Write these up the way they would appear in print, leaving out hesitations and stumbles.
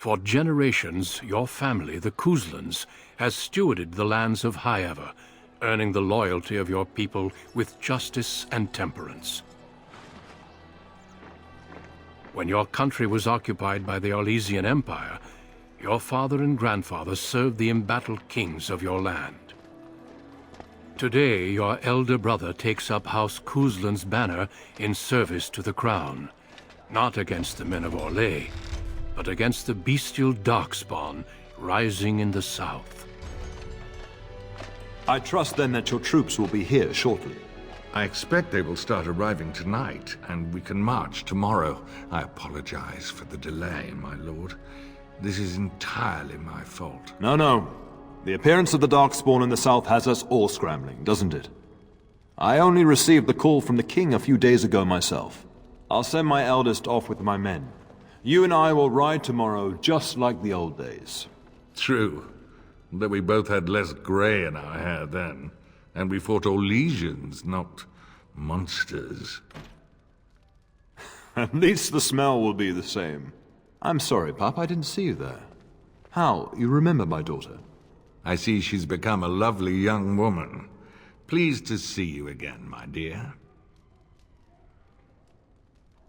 For generations, your family, the Couslands, has stewarded the lands of Highever, earning the loyalty of your people with justice and temperance. When your country was occupied by the Orlesian Empire, your father and grandfather served the embattled kings of your land. Today, your elder brother takes up House Cousland's banner in service to the crown, not against the men of Orlais, but against the bestial darkspawn rising in the south. I trust then that your troops will be here shortly. I expect they will start arriving tonight, and we can march tomorrow. I apologize for the delay, my lord. This is entirely my fault. No. The appearance of the darkspawn in the south has us all scrambling, doesn't it? I only received the call from the king a few days ago myself. I'll send my eldest off with my men. You and I will ride tomorrow just like the old days. True. Though we both had less grey in our hair then. And we fought Orlesians, not monsters. At least the smell will be the same. I'm sorry, Pup, I didn't see you there. How, you remember my daughter? I see she's become a lovely young woman. Pleased to see you again, my dear.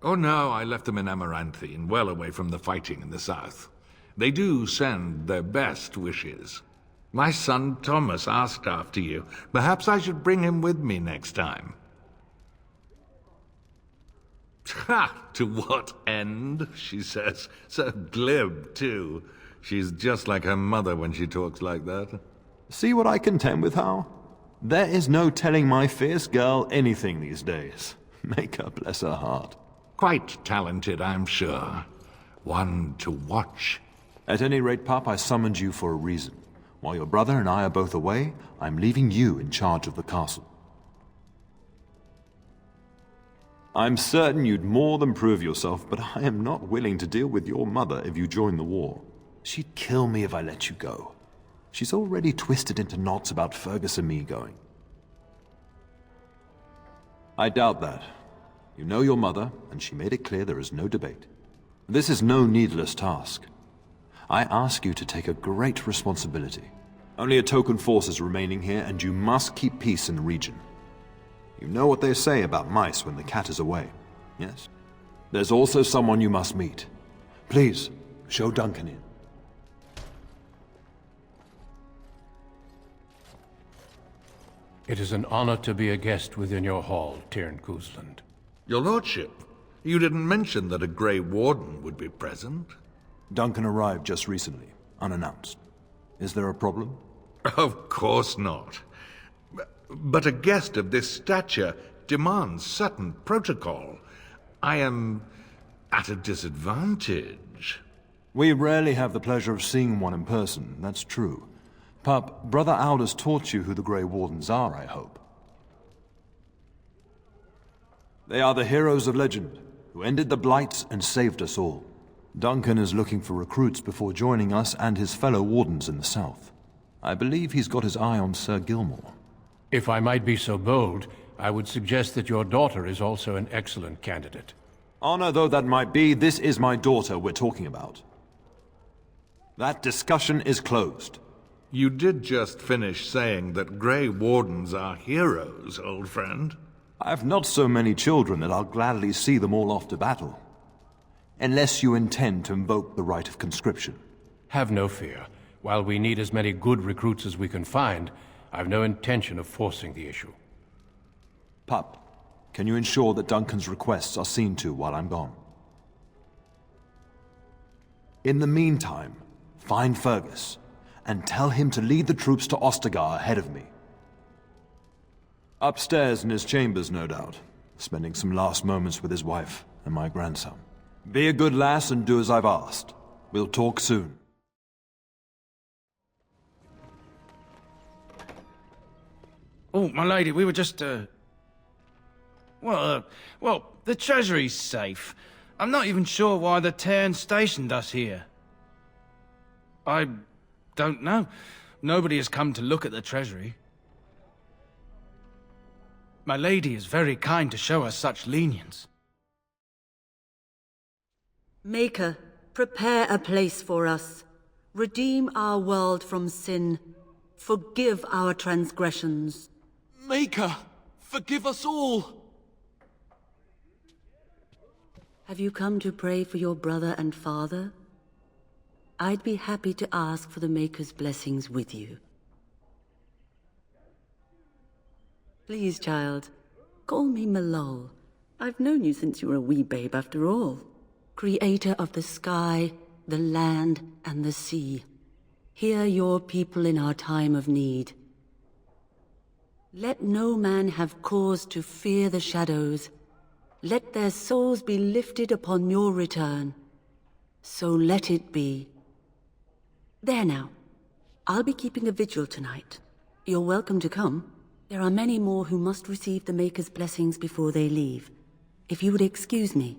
Oh no, I left them in Amaranthine, well away from the fighting in the south. They do send their best wishes. My son Thomas asked after you. Perhaps I should bring him with me next time. Ha! To what end, she says. So glib, too. She's just like her mother when she talks like that. See what I contend with, Howe? There is no telling my fierce girl anything these days. Make her bless her heart. Quite talented, I'm sure. One to watch. At any rate, Pup, I summoned you for a reason. While your brother and I are both away, I'm leaving you in charge of the castle. I'm certain you'd more than prove yourself, but I am not willing to deal with your mother if you join the war. She'd kill me if I let you go. She's already twisted into knots about Fergus and me going. I doubt that. You know your mother, and she made it clear there is no debate. This is no needless task. I ask you to take a great responsibility. Only a token force is remaining here, and you must keep peace in the region. You know what they say about mice when the cat is away, yes? There's also someone you must meet. Please, show Duncan in. It is an honor to be a guest within your hall, Tyrn Cousland. Your lordship, you didn't mention that a Grey Warden would be present. Duncan arrived just recently, unannounced. Is there a problem? Of course not. But a guest of this stature demands certain protocol. I am at a disadvantage. We rarely have the pleasure of seeing one in person, that's true. Pup, Brother Aldous taught you who the Grey Wardens are, I hope. They are the heroes of legend, who ended the Blights and saved us all. Duncan is looking for recruits before joining us and his fellow Wardens in the south. I believe he's got his eye on Sir Gilmore. If I might be so bold, I would suggest that your daughter is also an excellent candidate. Honor though that might be, this is my daughter we're talking about. That discussion is closed. You did just finish saying that Grey Wardens are heroes, old friend. I've not so many children that I'll gladly see them all off to battle. Unless you intend to invoke the right of conscription. Have no fear. While we need as many good recruits as we can find, I've no intention of forcing the issue. Pup, can you ensure that Duncan's requests are seen to while I'm gone? In the meantime, find Fergus, and tell him to lead the troops to Ostagar ahead of me. Upstairs in his chambers, no doubt, spending some last moments with his wife and my grandson. Be a good lass and do as I've asked. We'll talk soon. Oh, my lady, we were just, well, the Treasury's safe. I'm not even sure why the Tern stationed us here. I don't know. Nobody has come to look at the Treasury. My lady is very kind to show us such lenience. Maker, prepare a place for us. Redeem our world from sin. Forgive our transgressions. Maker, forgive us all! Have you come to pray for your brother and father? I'd be happy to ask for the Maker's blessings with you. Please, child, call me Malol. I've known you since you were a wee babe after all. Creator of the sky, the land, and the sea. Hear your people in our time of need. Let no man have cause to fear the shadows. Let their souls be lifted upon your return. So let it be. There now. I'll be keeping a vigil tonight. You're welcome to come. There are many more who must receive the Maker's blessings before they leave. If you would excuse me.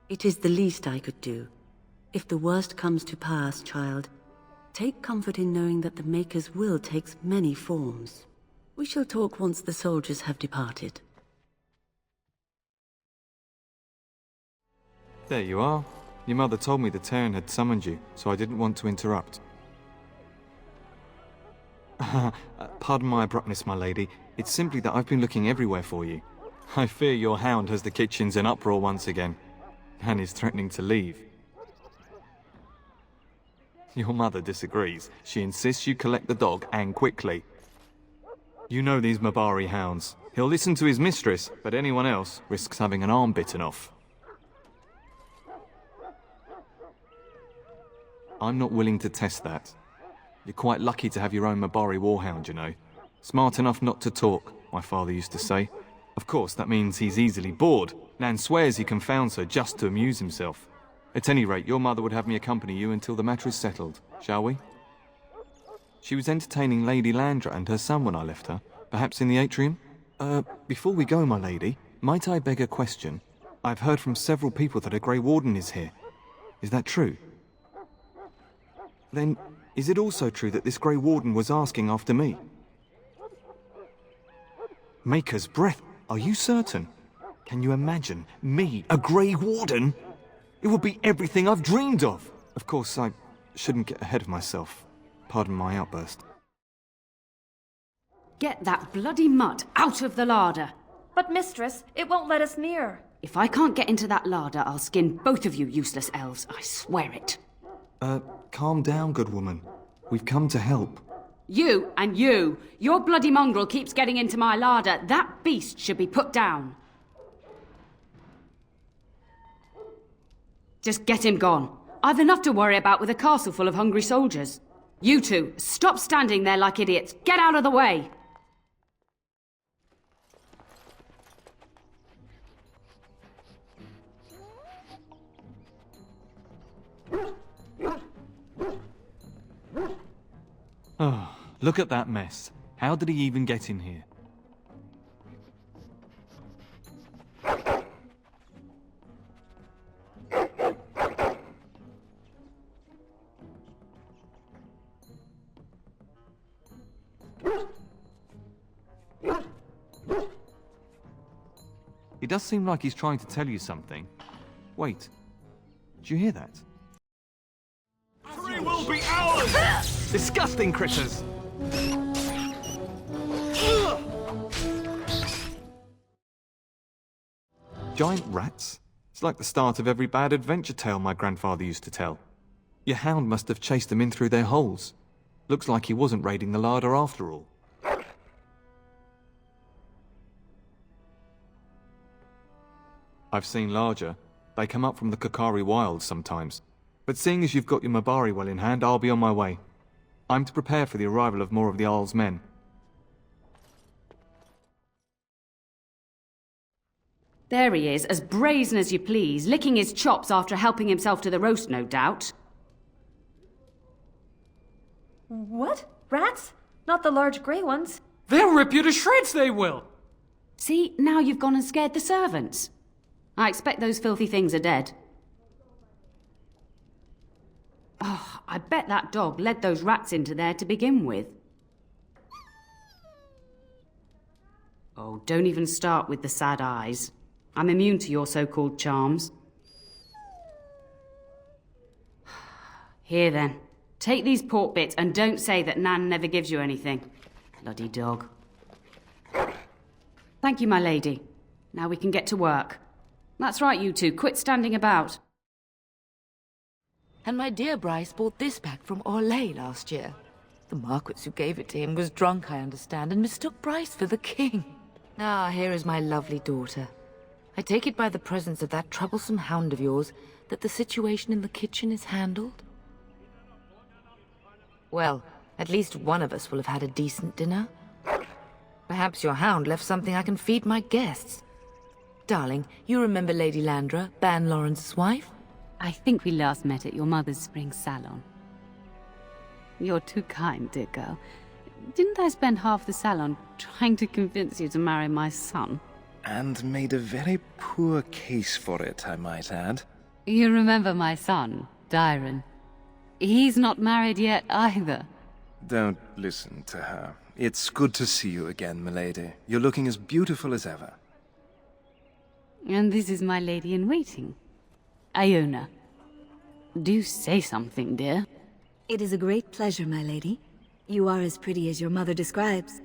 It is the least I could do. If the worst comes to pass, child, take comfort in knowing that the Maker's will takes many forms. We shall talk once the soldiers have departed. There you are. Your mother told me the Terran had summoned you, so I didn't want to interrupt. Pardon my abruptness, my lady. It's simply that I've been looking everywhere for you. I fear your hound has the kitchens in uproar once again, and is threatening to leave. Your mother disagrees. She insists you collect the dog, and quickly. You know these Mabari hounds. He'll listen to his mistress, but anyone else risks having an arm bitten off. I'm not willing to test that. You're quite lucky to have your own Mabari warhound, you know. Smart enough not to talk, my father used to say. Of course, that means he's easily bored. Nan swears he confounds her just to amuse himself. At any rate, your mother would have me accompany you until the matter is settled, shall we? She was entertaining Lady Landra and her son when I left her, perhaps in the atrium? Before we go, my lady, might I beg a question? I've heard from several people that a Grey Warden is here. Is that true? Then, is it also true that this Grey Warden was asking after me? Maker's breath, are you certain? Can you imagine me, a Grey Warden? It would be everything I've dreamed of. Of course, I shouldn't get ahead of myself. Pardon my outburst. Get that bloody mutt out of the larder. But mistress, it won't let us near. If I can't get into that larder, I'll skin both of you useless elves, I swear it. Calm down, good woman. We've come to help. You and you! Your bloody mongrel keeps getting into my larder. That beast should be put down. Just get him gone. I've enough to worry about with a castle full of hungry soldiers. You two, stop standing there like idiots. Get out of the way! Oh, look at that mess. How did he even get in here? It does seem like he's trying to tell you something. Wait, did you hear that? Victory will be ours! Disgusting critters! Giant rats? It's like the start of every bad adventure tale my grandfather used to tell. Your hound must have chased them in through their holes. Looks like he wasn't raiding the larder after all. I've seen larger. They come up from the Kakari wilds sometimes. But seeing as you've got your Mabari well in hand, I'll be on my way. I'm to prepare for the arrival of more of the Jarl's men. There he is, as brazen as you please, licking his chops after helping himself to the roast, no doubt. What? Rats? Not the large grey ones? They'll rip you to shreds, they will! See, now you've gone and scared the servants. I expect those filthy things are dead. Oh, I bet that dog led those rats into there to begin with. Oh, don't even start with the sad eyes. I'm immune to your so-called charms. Here then. Take these pork bits and don't say that Nan never gives you anything. Bloody dog. Thank you, my lady. Now we can get to work. That's right, you two. Quit standing about. And my dear Bryce bought this back from Orlais last year. The Marquis who gave it to him was drunk, I understand, and mistook Bryce for the king. Ah, here is my lovely daughter. I take it by the presence of that troublesome hound of yours that the situation in the kitchen is handled? Well, at least one of us will have had a decent dinner. Perhaps your hound left something I can feed my guests. Darling, you remember Lady Landra, Ban Lawrence's wife? I think we last met at your mother's spring salon. You're too kind, dear girl. Didn't I spend half the salon trying to convince you to marry my son? And made a very poor case for it, I might add. You remember my son, Dyron. He's not married yet either. Don't listen to her. It's good to see you again, milady. You're looking as beautiful as ever. And this is my lady-in-waiting, Iona. Do say something, dear. It is a great pleasure, my lady. You are as pretty as your mother describes.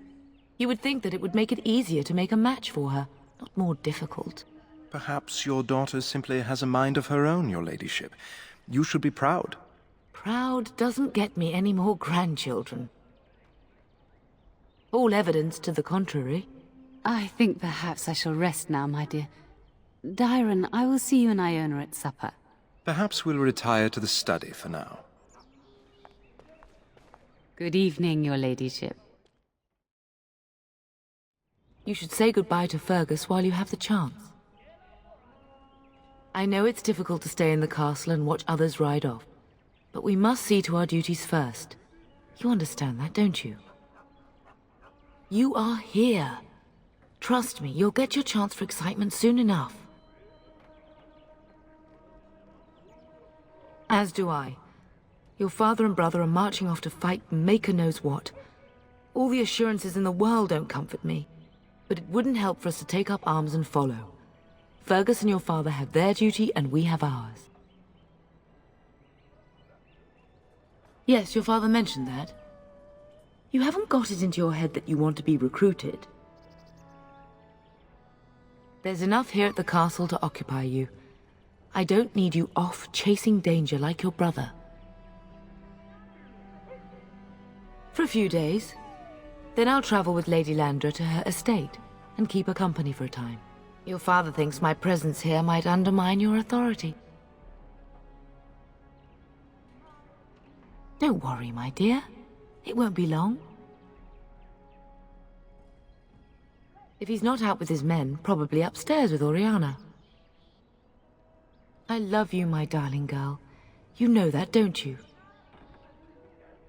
You would think that it would make it easier to make a match for her, not more difficult. Perhaps your daughter simply has a mind of her own, your ladyship. You should be proud. Proud doesn't get me any more grandchildren. All evidence to the contrary. I think perhaps I shall rest now, my dear. Dyron, I will see you and Iona at supper. Perhaps we'll retire to the study for now. Good evening, your ladyship. You should say goodbye to Fergus while you have the chance. I know it's difficult to stay in the castle and watch others ride off, but we must see to our duties first. You understand that, don't you? You are here. Trust me, you'll get your chance for excitement soon enough. As do I. Your father and brother are marching off to fight Maker knows what. All the assurances in the world don't comfort me, but it wouldn't help for us to take up arms and follow. Fergus and your father have their duty, and we have ours. Yes, your father mentioned that. You haven't got it into your head that you want to be recruited. There's enough here at the castle to occupy you. I don't need you off chasing danger like your brother. For a few days. Then I'll travel with Lady Landra to her estate and keep her company for a time. Your father thinks my presence here might undermine your authority. Don't worry, my dear. It won't be long. If he's not out with his men, probably upstairs with Oriana. I love you, my darling girl. You know that, don't you?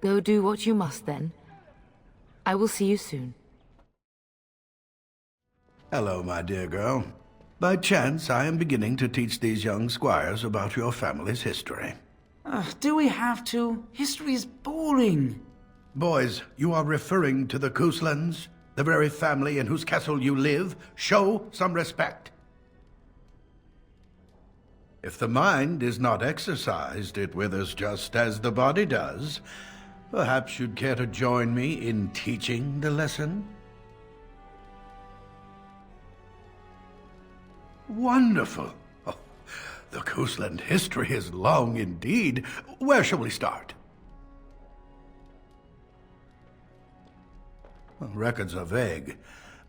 Go do what you must, then. I will see you soon. Hello, my dear girl. By chance, I am beginning to teach these young squires about your family's history. Do we have to? History is boring. Boys, you are referring to the Couslands, the very family in whose castle you live. Show some respect. If the mind is not exercised, it withers just as the body does. Perhaps you'd care to join me in teaching the lesson? Wonderful. Oh, the Cousland history is long indeed. Where shall we start? Well, records are vague,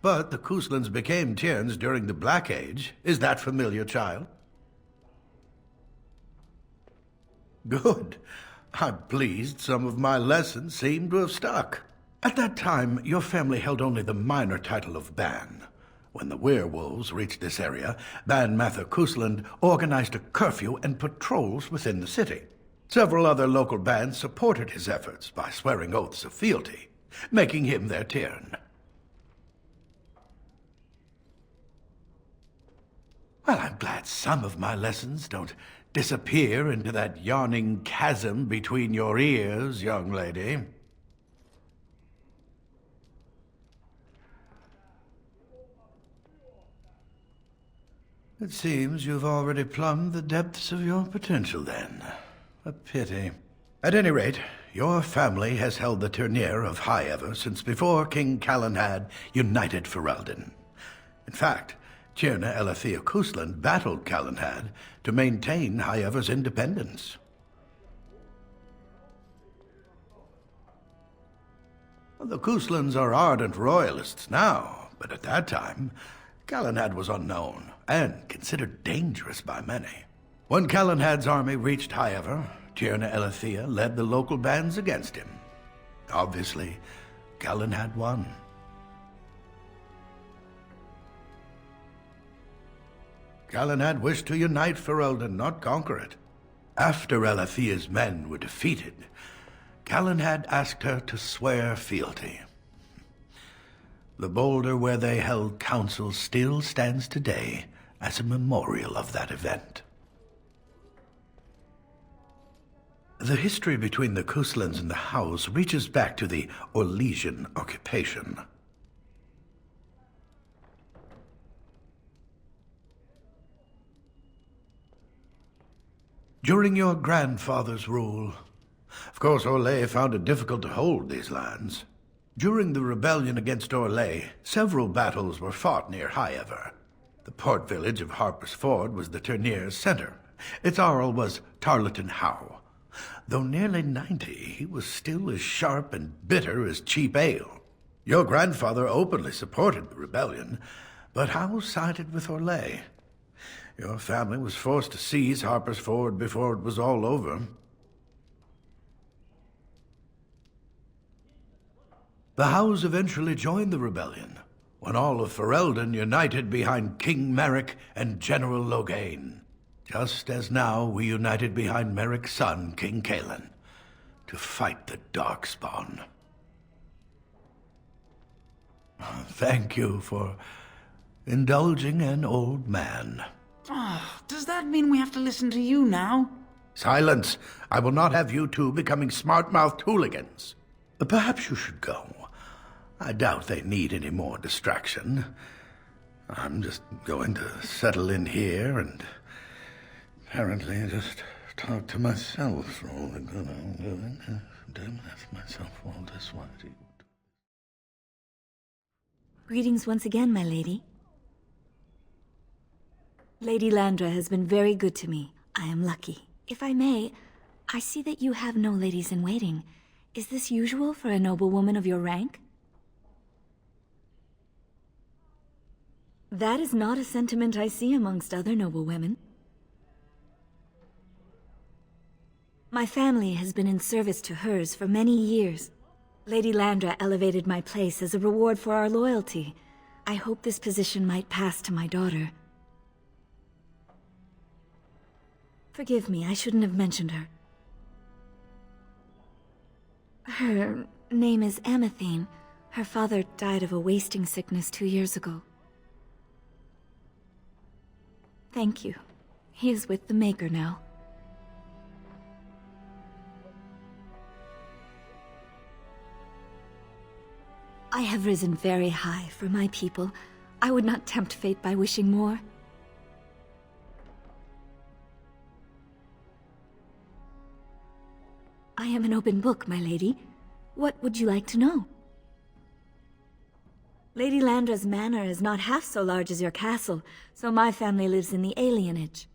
but the Couslands became Tierns during the Black Age. Is that familiar, child? Good. I'm pleased some of my lessons seem to have stuck. At that time, your family held only the minor title of Ban. When the werewolves reached this area, Ban Mather Cousland organized a curfew and patrols within the city. Several other local bands supported his efforts by swearing oaths of fealty, making him their Tiern. Well, I'm glad some of my lessons don't disappear into that yawning chasm between your ears, young lady. It seems you've already plumbed the depths of your potential, then. A pity. At any rate, your family has held the tournure of Highever since before King Cullen Head united Ferelden. In fact, Tierna Elethea Cousland battled Cullen Head to maintain Highever's independence. The Couslands are ardent royalists now, but at that time, Cullen Head was unknown and considered dangerous by many. When Cullen Head's army reached Highever, Tierna Elethea led the local bands against him. Obviously, Cullen Head won. Cullen Head wished to unite Ferelden, not conquer it. After Elethea's men were defeated, Cullen Head asked her to swear fealty. The boulder where they held council still stands today as a memorial of that event. The history between the Couslands and the Howes reaches back to the Orlesian occupation. During your grandfather's rule, of course, Orlais found it difficult to hold these lands. During the rebellion against Orlais, several battles were fought near Highever. The port village of Harper's Ford was the tourneur's center. Its Jarl was Tarleton Howe. Though nearly 90, he was still as sharp and bitter as cheap ale. Your grandfather openly supported the rebellion, but Howe sided with Orlais. Your family was forced to seize Harper's Ford before it was all over. The Howes eventually joined the rebellion, when all of Ferelden united behind King Merrick and General Loghain, just as now we united behind Merrick's son, King Cailan, to fight the darkspawn. Thank you for indulging an old man. Oh, does that mean we have to listen to you now? Silence! I will not have you two becoming smart-mouthed hooligans. Perhaps you should go. I doubt they need any more distraction. I'm just going to settle in here and apparently just talk to myself for all the good I'm doing. Damn myself all this while. Greetings once again, my lady. Lady Landra has been very good to me. I am lucky. If I may, I see that you have no ladies in waiting. Is this usual for a noblewoman of your rank? That is not a sentiment I see amongst other noblewomen. My family has been in service to hers for many years. Lady Landra elevated my place as a reward for our loyalty. I hope this position might pass to my daughter. Forgive me, I shouldn't have mentioned her. Her name is Amathine. Her father died of a wasting sickness 2 years ago. Thank you. He is with the Maker now. I have risen very high for my people. I would not tempt fate by wishing more. I am an open book, my lady. What would you like to know? Lady Landra's manor is not half so large as your castle, so my family lives in the alienage.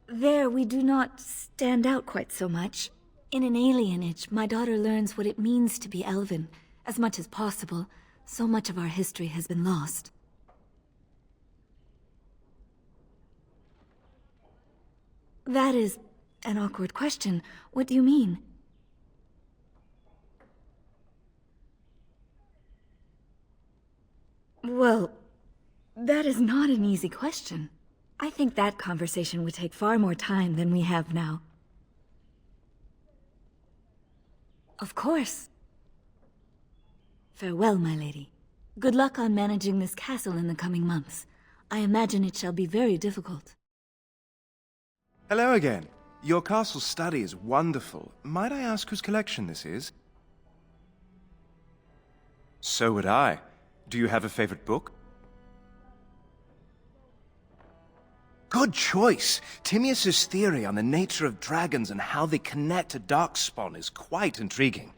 There, we do not stand out quite so much. In an alienage, my daughter learns what it means to be elven, as much as possible. So much of our history has been lost. That is an awkward question. What do you mean? Well, that is not an easy question. I think that conversation would take far more time than we have now. Of course. Farewell, my lady. Good luck on managing this castle in the coming months. I imagine it shall be very difficult. Hello again. Your castle study is wonderful. Might I ask whose collection this is? So would I. Do you have a favorite book? Good choice. Timaeus' theory on the nature of dragons and how they connect to darkspawn is quite intriguing.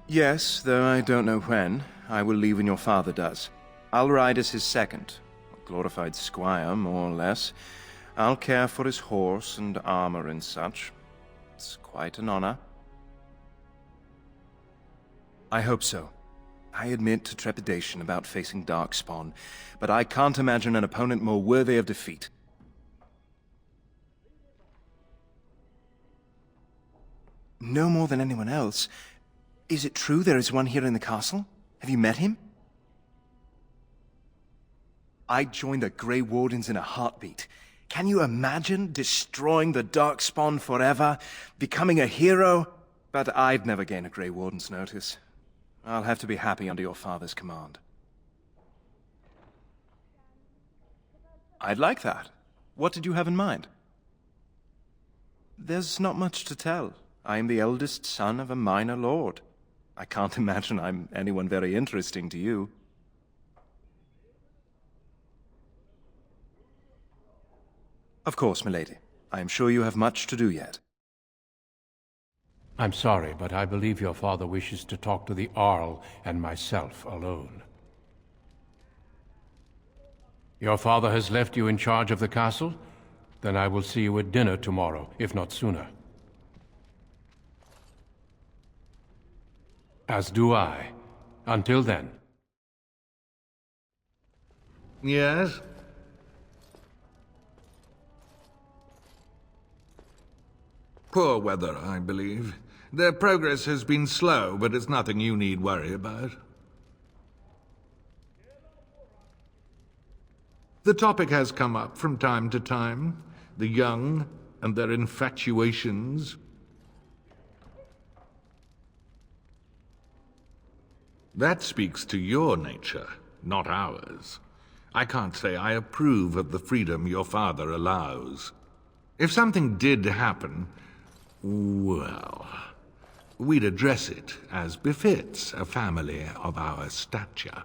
Yes, though I don't know when. I will leave when your father does. I'll ride as his second. A glorified squire, more or less. I'll care for his horse and armor and such. It's quite an honor. I hope so. I admit to trepidation about facing darkspawn, but I can't imagine an opponent more worthy of defeat. No more than anyone else. Is it true there is one here in the castle? Have you met him? I'd join the Grey Wardens in a heartbeat. Can you imagine destroying the darkspawn forever, becoming a hero? But I'd never gain a Grey Warden's notice. I'll have to be happy under your father's command. I'd like that. What did you have in mind? There's not much to tell. I am the eldest son of a minor lord. I can't imagine I'm anyone very interesting to you. Of course, milady. I am sure you have much to do yet. I'm sorry, but I believe your father wishes to talk to the Arl and myself alone. Your father has left you in charge of the castle? Then I will see you at dinner tomorrow, if not sooner. As do I. Until then. Yes? Poor weather, I believe. Their progress has been slow, but it's nothing you need worry about. The topic has come up from time to time. The young and their infatuations. That speaks to your nature, not ours. I can't say I approve of the freedom your father allows. If something did happen, well, we'd address it as befits a family of our stature.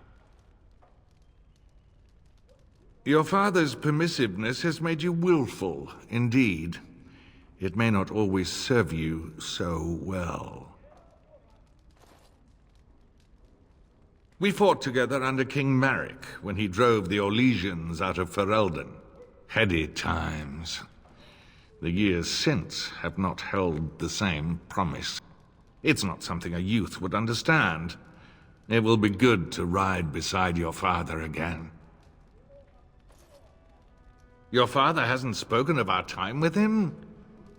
Your father's permissiveness has made you willful, indeed. It may not always serve you so well. We fought together under King Maric when he drove the Orlesians out of Ferelden. Heady times. The years since have not held the same promise. It's not something a youth would understand. It will be good to ride beside your father again. Your father hasn't spoken of our time with him?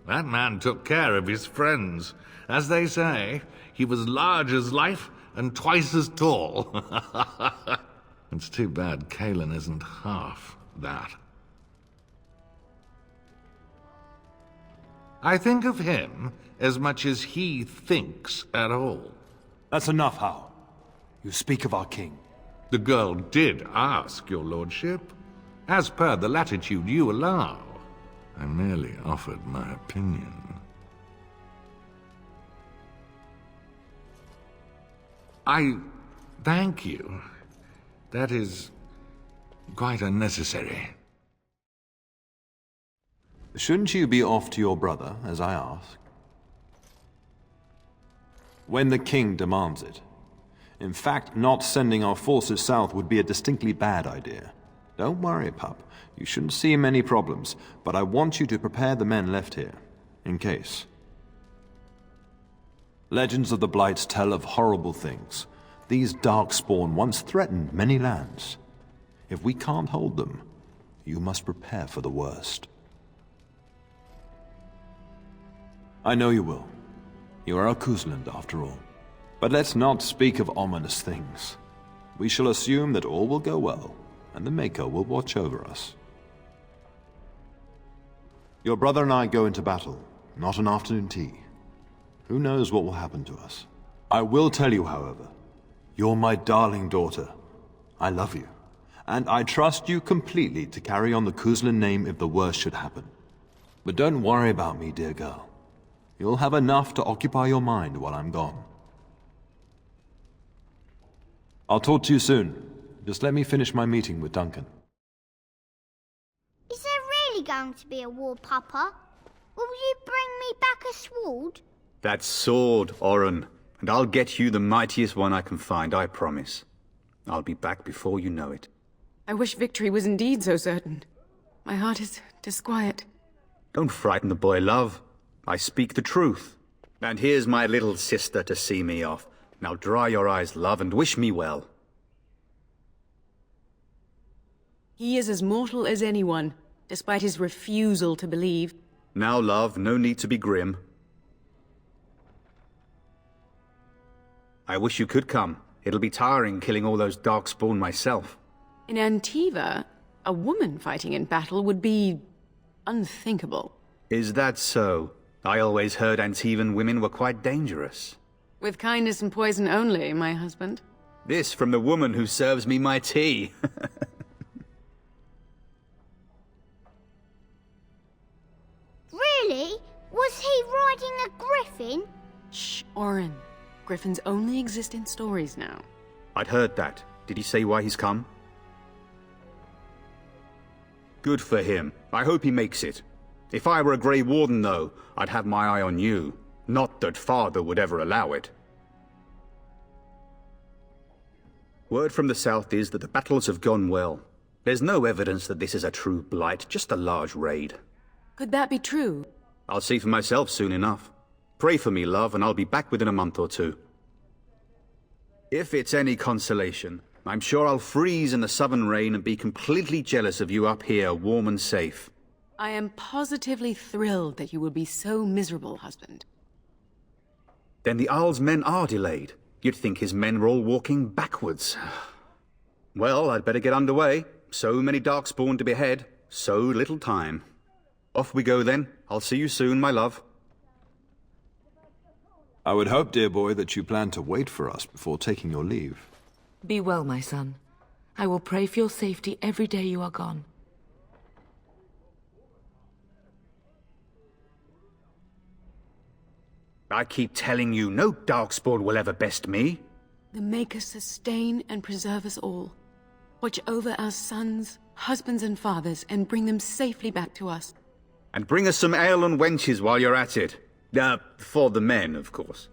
That man took care of his friends. As they say, he was large as life and twice as tall. It's too bad Kalen isn't half that. I think of him as much as he thinks at all. That's enough, Howe. You speak of our king. The girl did ask, your lordship. As per the latitude you allow. I merely offered my opinion. I thank you. That is quite unnecessary. Shouldn't you be off to your brother, as I asked? When the king demands it. In fact, not sending our forces south would be a distinctly bad idea. Don't worry, pup. You shouldn't see many problems, but I want you to prepare the men left here, in case. Legends of the Blights tell of horrible things. These darkspawn once threatened many lands. If we can't hold them, you must prepare for the worst. I know you will. You are a Cousland, after all. But let's not speak of ominous things. We shall assume that all will go well, and the Maker will watch over us. Your brother and I go into battle, not an afternoon tea. Who knows what will happen to us? I will tell you, however, you're my darling daughter. I love you, and I trust you completely to carry on the Cousland name if the worst should happen. But don't worry about me, dear girl. You'll have enough to occupy your mind while I'm gone. I'll talk to you soon. Just let me finish my meeting with Duncan. Is there really going to be a war, Papa? Will you bring me back a sword? That sword, Oren. And I'll get you the mightiest one I can find, I promise. I'll be back before you know it. I wish victory was indeed so certain. My heart is disquiet. Don't frighten the boy, love. I speak the truth. And here's my little sister to see me off. Now dry your eyes, love, and wish me well. He is as mortal as anyone, despite his refusal to believe. Now, love, no need to be grim. I wish you could come. It'll be tiring killing all those darkspawn myself. In Antiva, a woman fighting in battle would be unthinkable. Is that so? I always heard Antivan women were quite dangerous. With kindness and poison only, my husband. This from the woman who serves me my tea. Really? Was he riding a griffin? Shh, Oren. Griffins only exist in stories now. I'd heard that. Did he say why he's come? Good for him. I hope he makes it. If I were a Grey Warden, though, I'd have my eye on you. Not that Father would ever allow it. Word from the south is that the battles have gone well. There's no evidence that this is a true blight, just a large raid. Could that be true? I'll see for myself soon enough. Pray for me, love, and I'll be back within a month or two. If it's any consolation, I'm sure I'll freeze in the southern rain and be completely jealous of you up here, warm and safe. I am positively thrilled that you will be so miserable, husband. Then the Isle's men are delayed. You'd think his men were all walking backwards. Well, I'd better get underway. So many darkspawn to behead, so little time. Off we go then. I'll see you soon, my love. I would hope, dear boy, that you plan to wait for us before taking your leave. Be well, my son. I will pray for your safety every day you are gone. I keep telling you, no darkspawn will ever best me. The Maker sustain and preserve us all. Watch over our sons, husbands and fathers, and bring them safely back to us. And bring us some ale and wenches while you're at it. For the men, of course.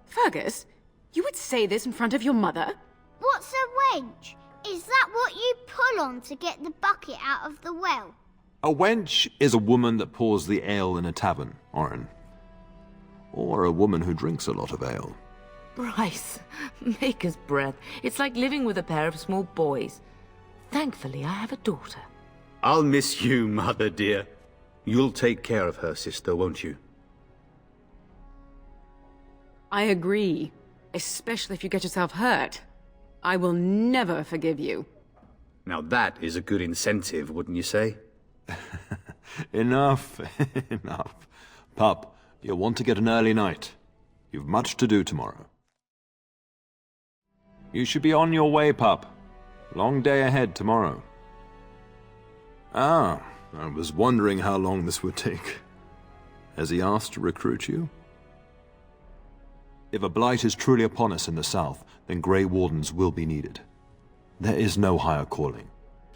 Fergus, you would say this in front of your mother? What's a wench? Is that what you pull on to get the bucket out of the well? A wench is a woman that pours the ale in a tavern, Oren. Or a woman who drinks a lot of ale. Bryce, Maker's breath. It's like living with a pair of small boys. Thankfully, I have a daughter. I'll miss you, mother dear. You'll take care of her, sister, won't you? I agree. Especially if you get yourself hurt. I will never forgive you. Now that is a good incentive, wouldn't you say? Enough, enough. Pup, you'll want to get an early night. You've much to do tomorrow. You should be on your way, pup. Long day ahead tomorrow. Ah, I was wondering how long this would take. Has he asked to recruit you? If a blight is truly upon us in the south, then Grey Wardens will be needed. There is no higher calling.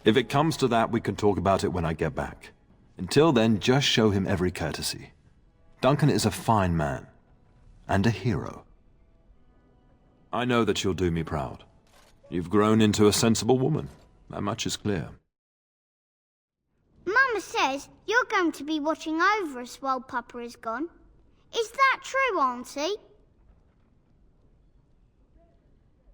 If it comes to that, we can talk about it when I get back. Until then, just show him every courtesy. Duncan is a fine man. And a hero. I know that you'll do me proud. You've grown into a sensible woman. That much is clear. Mama says you're going to be watching over us while Papa is gone. Is that true, Auntie?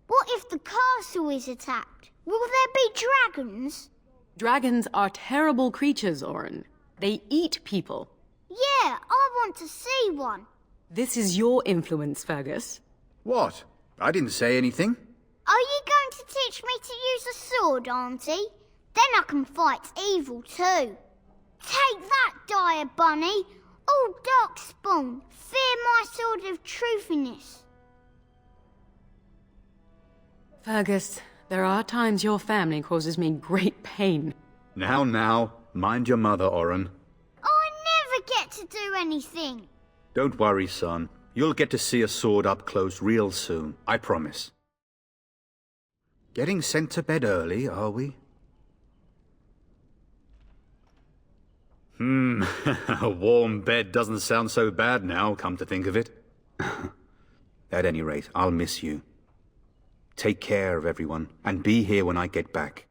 What if the castle is attacked? Will there be dragons? Dragons are terrible creatures, Oren. They eat people. Yeah, I want to see one. This is your influence, Fergus. What? I didn't say anything. Are you going to teach me to use a sword, Auntie? Then I can fight evil too. Take that, dire bunny. Oh, darkspawn, fear my sword of truthiness. Fergus, there are times your family causes me great pain. Now, mind your mother, Oren. I never get to do anything. Don't worry, son. You'll get to see a sword up close real soon, I promise. Getting sent to bed early, are we? A warm bed doesn't sound so bad now, come to think of it. At any rate, I'll miss you. Take care of everyone, and be here when I get back.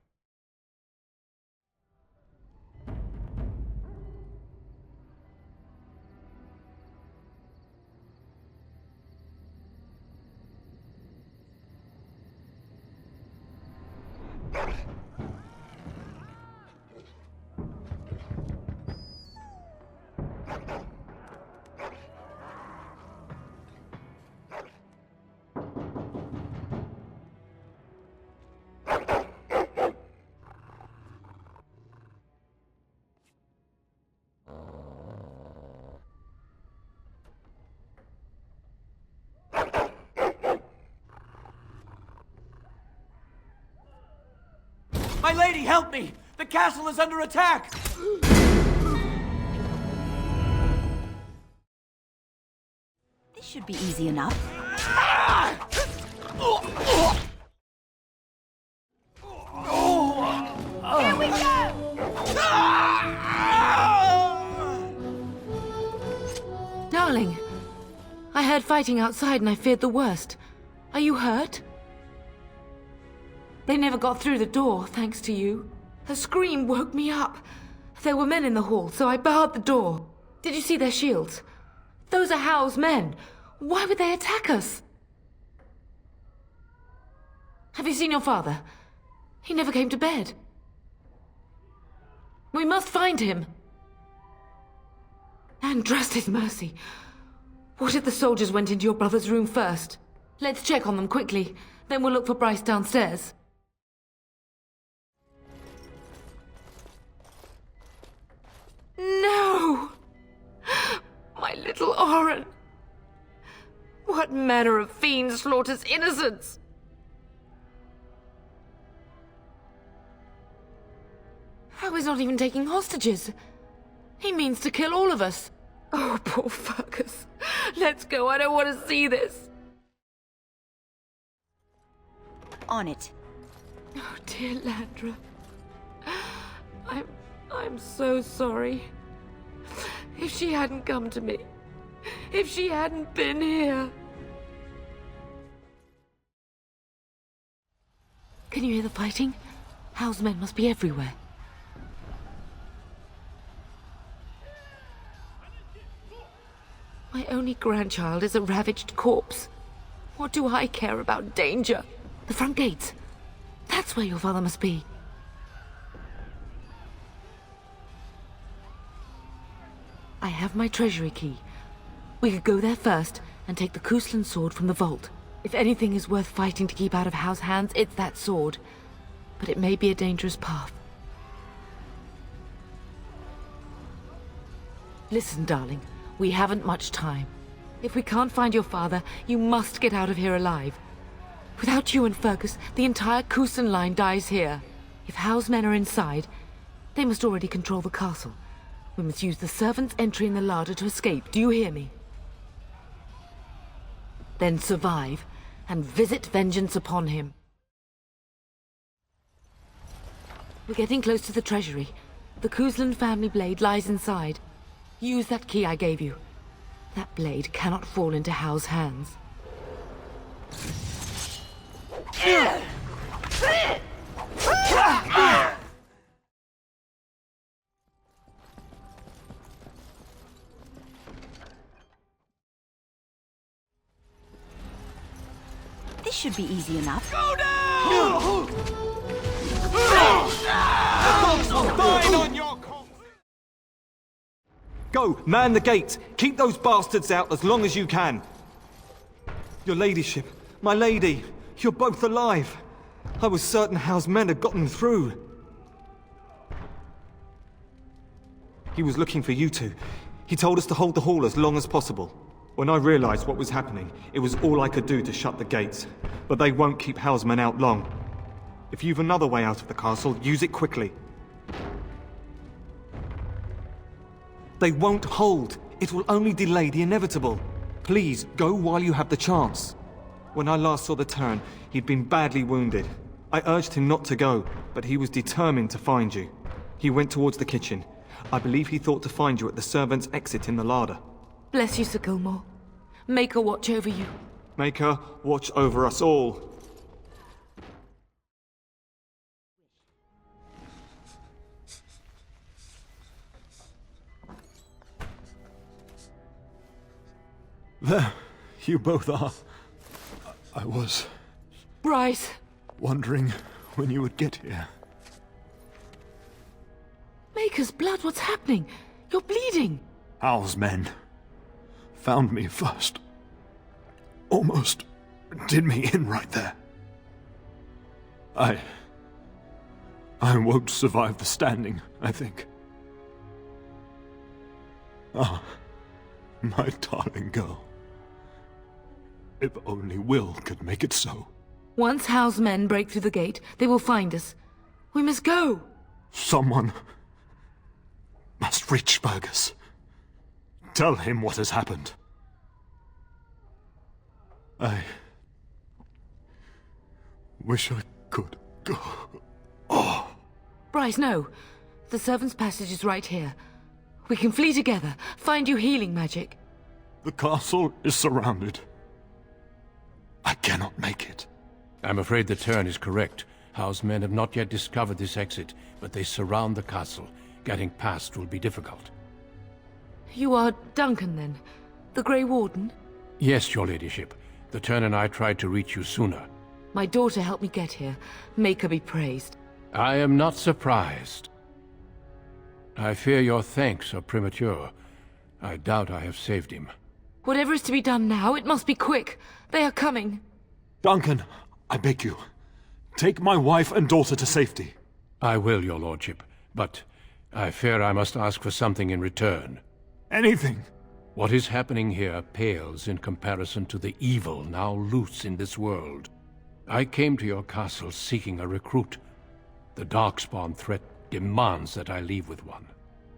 My lady, help me! The castle is under attack! This should be easy enough. Here we go! Darling, I heard fighting outside and I feared the worst. Are you hurt? They never got through the door, thanks to you. Her scream woke me up. There were men in the hall, so I barred the door. Did you see their shields? Those are Howe's men. Why would they attack us? Have you seen your father? He never came to bed. We must find him. And trust his mercy. What if the soldiers went into your brother's room first? Let's check on them quickly. Then we'll look for Bryce downstairs. No! My little Oren! What manner of fiend slaughters innocents? Howe is not even taking hostages. He means to kill all of us. Oh, poor Fergus. Let's go, I don't want to see this. On it. Oh, dear Landra. I'm so sorry. If she hadn't come to me, if she hadn't been here. Can you hear the fighting? Howe's men must be everywhere. My only grandchild is a ravaged corpse. What do I care about danger? The front gates. That's where your father must be. I have my treasury key. We could go there first and take the Cousland sword from the vault. If anything is worth fighting to keep out of Howe's hands, it's that sword. But it may be a dangerous path. Listen, darling. We haven't much time. If we can't find your father, you must get out of here alive. Without you and Fergus, the entire Cousland line dies here. If Howe's men are inside, they must already control the castle. We must use the servant's entry in the larder to escape. Do you hear me? Then survive, and visit vengeance upon him. We're getting close to the Treasury. The Cousland family blade lies inside. Use that key I gave you. That blade cannot fall into Howe's hands. This should be easy enough. Go down! Fine on your Go, man the gate! Keep those bastards out as long as you can! Your ladyship, my lady, you're both alive! I was certain Howe's men had gotten through. He was looking for you two. He told us to hold the hall as long as possible. When I realized what was happening, it was all I could do to shut the gates. But they won't keep Howe's men out long. If you've another way out of the castle, use it quickly. They won't hold. It will only delay the inevitable. Please, go while you have the chance. When I last saw the Turn, he'd been badly wounded. I urged him not to go, but he was determined to find you. He went towards the kitchen. I believe he thought to find you at the servants' exit in the larder. Bless you, Sir Gilmore. Make her watch over you. Make her watch over us all. There, you both are. I was Bryce! wondering when you would get here. Maker's blood, what's happening? You're bleeding! Howe's men found me first. Almost did me in right there. I won't survive the standing, I think. Ah, my darling girl. If only Will could make it so. Once Howe's men break through the gate, they will find us. We must go! Someone must reach Fergus. Tell him what has happened. I wish I could go. Oh. Bryce, no. The servants' passage is right here. We can flee together, find you healing magic. The castle is surrounded. I cannot make it. I'm afraid the turn is correct. Howe's men have not yet discovered this exit, but they surround the castle. Getting past will be difficult. You are Duncan, then? The Grey Warden? Yes, your ladyship. The turn and I tried to reach you sooner. My daughter helped me get here. Make her be praised. I am not surprised. I fear your thanks are premature. I doubt I have saved him. Whatever is to be done now, it must be quick. They are coming. Duncan, I beg you. Take my wife and daughter to safety. I will, your lordship, but I fear I must ask for something in return. Anything. What is happening here pales in comparison to the evil now loose in this world. I came to your castle seeking a recruit. The darkspawn threat demands that I leave with one.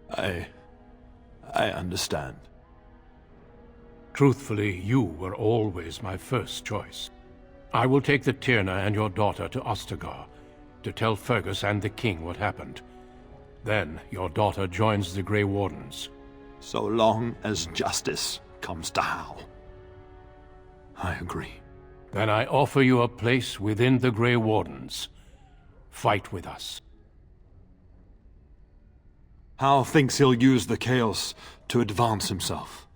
I understand. Truthfully, you were always my first choice. I will take the Tyrna and your daughter to Ostagar, to tell Fergus and the king what happened. Then your daughter joins the Grey Wardens. So long as justice comes to Howe. I agree. Then I offer you a place within the Grey Wardens. Fight with us. Howe thinks he'll use the chaos to advance himself.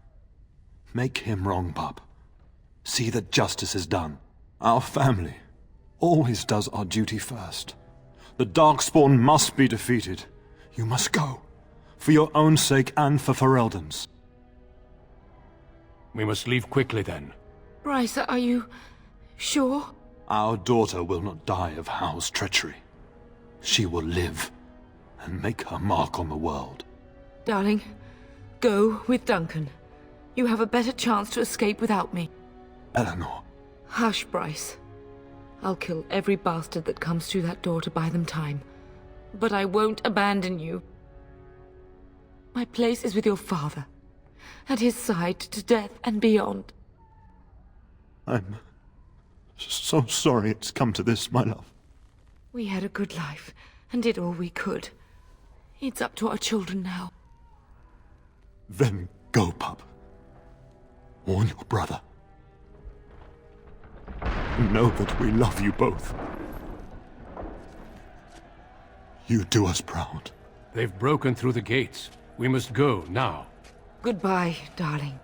Make him wrong, bub. See that justice is done. Our family always does our duty first. The darkspawn must be defeated. You must go. For your own sake and for Ferelden's. We must leave quickly then. Bryce, are you sure? Our daughter will not die of Howe's treachery. She will live and make her mark on the world. Darling, go with Duncan. You have a better chance to escape without me. Eleanor. Hush, Bryce. I'll kill every bastard that comes through that door to buy them time. But I won't abandon you. My place is with your father. At his side to death and beyond. I'm so sorry it's come to this, my love. We had a good life and did all we could. It's up to our children now. Then go, pup. Warn your brother. Know that we love you both. You do us proud. They've broken through the gates. We must go now. Goodbye, darling.